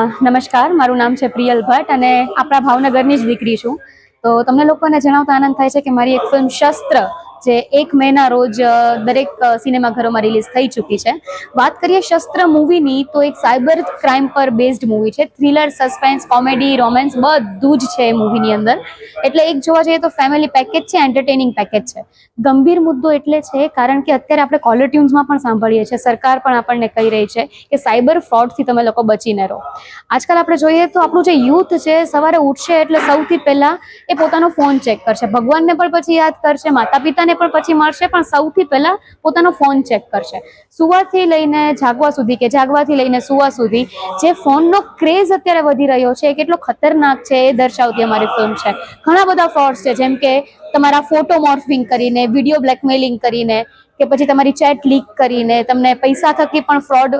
નમસ્કાર, મારું નામ છે પ્રિયલ ભટ્ટ અને આપણા ભાવનગરની જ દીકરી છું. તો તમને લોકોને જણાવતા આનંદ થાય છે કે મારી એક ફિલ્મ શસ્ત્ર જે 1 મેના રોજ દરેક સિનેમાઘરોમાં રિલીઝ થઈ ચૂકી છે. વાત કરીએ શસ્ત્ર મૂવીની તો એક સાયબર ક્રાઇમ પર બેઝડ મૂવી છે. થ્રિલર, સસ્પેન્સ, કોમેડી, રોમેન્સ બધું જ છે એ મૂવીની અંદર. એટલે એક જોવા જઈએ તો ફેમિલી પેકેજ છે, એન્ટરટેનિંગ પેકેજ છે. ગંભીર મુદ્દો એટલે છે કારણ કે અત્યારે આપણે કોલર ટ્યુન્સમાં પણ સાંભળીએ છીએ, સરકાર પણ આપણને કહી રહી છે કે સાયબર ફ્રોડથી તમે લોકો બચીને રહો. આજકાલ આપણે જોઈએ તો આપણું જે યુથ છે સવારે ઉઠશે એટલે સૌથી પહેલા એ પોતાનો ફોન ચેક કરશે. ભગવાનને પણ પછી યાદ કરશે, માતા પિતાને પણ પછી મળશે, પણ સૌથી પહેલા પોતાનો ફોન ચેક કરશે. સુવાથી લઈને જાગવા સુધી કે જાગવાથી લઈને સુવા સુધી જે ફોનનો ક્રેઝ અત્યારે વધી રહ્યો છે એ કેટલો ખતરનાક છે એ દર્શાવતી અમારી ફિલ્મ છે. ઘણા બધા ફ્રોડ્સ છે, જેમ કે તમારા ફોટો મોર્ફિંગ કરીને, વિડીયો બ્લેકમેલિંગ કરીને કે પછી તમારી ચેટ લીક કરીને તમને પૈસા થકી પણ ફ્રોડ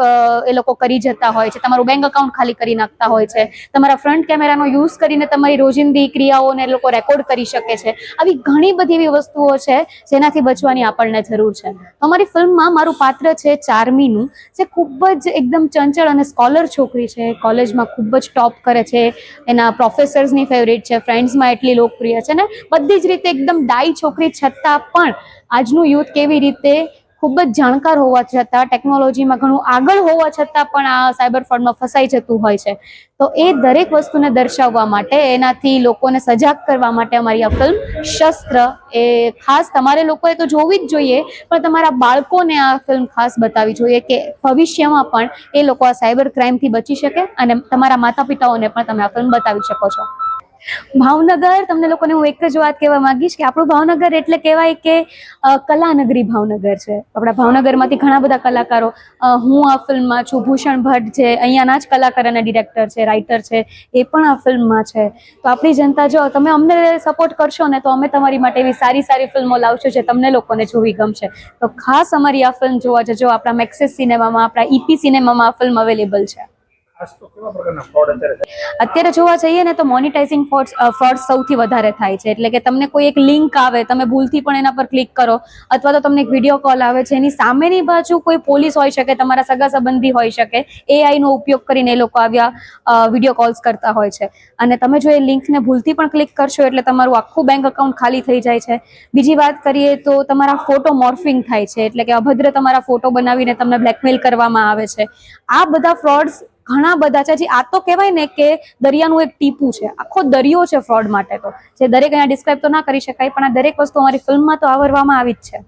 એ લોકો કરી જતા હોય છે. તમારું બેંક અકાઉન્ટ ખાલી કરી નાખતા હોય છે. તમારા ફ્રન્ટ કેમેરાનો યુઝ કરીને તમારી રોજિંદી ક્રિયાઓને એ લોકો રેકોર્ડ કરી શકે છે. આવી ઘણી બધી એવી વસ્તુઓ છે જેનાથી બચવાની આપણને જરૂર છે. અમારી ફિલ્મમાં મારું પાત્ર છે ચાર્મીનું, જે ખૂબ જ એકદમ ચંચળ અને સ્કોલર છોકરી છે. કોલેજમાં ખૂબ જ ટોપ કરે છે, એના પ્રોફેસર્સની ફેવરેટ છે, ફ્રેન્ડ્સમાં એટલી લોકપ્રિય છે ને બધી જ રીતે એકદમ ડાઈ છોકરી છતાં પણ આજનું યુથ કેવી રીતે ખૂબ જ જાણકાર હોવા છતાં, ટેકનોલોજીમાં ઘણું આગળ હોવા છતાં પણ આ સાયબર ફ્રોડમાં ફસાઈ જતું હોય છે. તો એ દરેક વસ્તુને દર્શાવવા માટે, એનાથી લોકોને સજાગ કરવા માટે અમારી આ ફિલ્મ શસ્ત્ર એ ખાસ તમારે લોકોએ તો જોવી જ જોઈએ, પણ તમારા બાળકોને આ ફિલ્મ ખાસ બતાવવી જોઈએ કે ભવિષ્યમાં પણ એ લોકો આ સાયબર ક્રાઇમથી બચી શકે અને તમારા માતા પિતાઓને પણ તમે આ ફિલ્મ બતાવી શકો છો. ભાવનગર, તમને લોકોને હું એક જ વાત કહેવા માંગીશ કે આપણું ભાવનગર એટલે કહેવાય કે કલાનગરી ભાવનગર છે. આપણા ભાવનગરમાંથી ઘણા બધા કલાકારો, હું આ ફિલ્મમાં છું, ભૂષણ ભટ્ટ છે અહીંયાના જ કલાકાર અને ડિરેક્ટર છે, રાઇટર છે, એ પણ આ ફિલ્મમાં છે. તો આપણી જનતા, જો તમે અમને સપોર્ટ કરશો ને તો અમે તમારી માટે એવી સારી સારી ફિલ્મો લાવશું જે તમને લોકોને જોવી ગમશે. તો ખાસ અમારી આ ફિલ્મ જોવા જજો. આપણા મેક્સિસ સિનેમામાં, આપણા ઈપી સિનેમામાં આ ફિલ્મ અવેલેબલ છે. અત્યારે જોવા જઈએ ને તો મોનિટાઇઝિંગ ફ્રોડ સૌથી વધારે થાય છે. એટલે કે તમને કોઈ એક લિંક આવે, તમે ભૂલથી પણ એના પર ક્લિક કરો, અથવા તો તમને એક વિડીયો કોલ આવે છે, એની સામેની બાજુ કોઈ પોલીસ હોઈ શકે, તમારા સગા સંબંધી હોઈ શકે, એઆઈનો ઉપયોગ કરીને એ લોકો આવ્યા વિડીયો કોલ્સ કરતા હોય છે. અને તમે જો એ લિંકને ભૂલથી પણ ક્લિક કરશો એટલે તમારું આખું બેંક અકાઉન્ટ ખાલી થઈ જાય છે. બીજી વાત કરીએ તો તમારા ફોટો મોર્ફિંગ થાય છે, એટલે કે અભદ્ર તમારા ફોટો બનાવીને તમને બ્લેકમેલ કરવામાં આવે છે. આ બધા ફ્રોડ્સ ઘણા બધા છે. જે આ તો કહેવાય ને કે દરિયાનું એક ટીપું છે, આખો દરિયો છે ફ્રોડ માટે તો, જે દરેક અહીંયા ડિસ્ક્રાઇબ તો ના કરી શકાય, પણ આ દરેક વસ્તુ અમારી ફિલ્મમાં તો આવરવામાં આવી જ છે.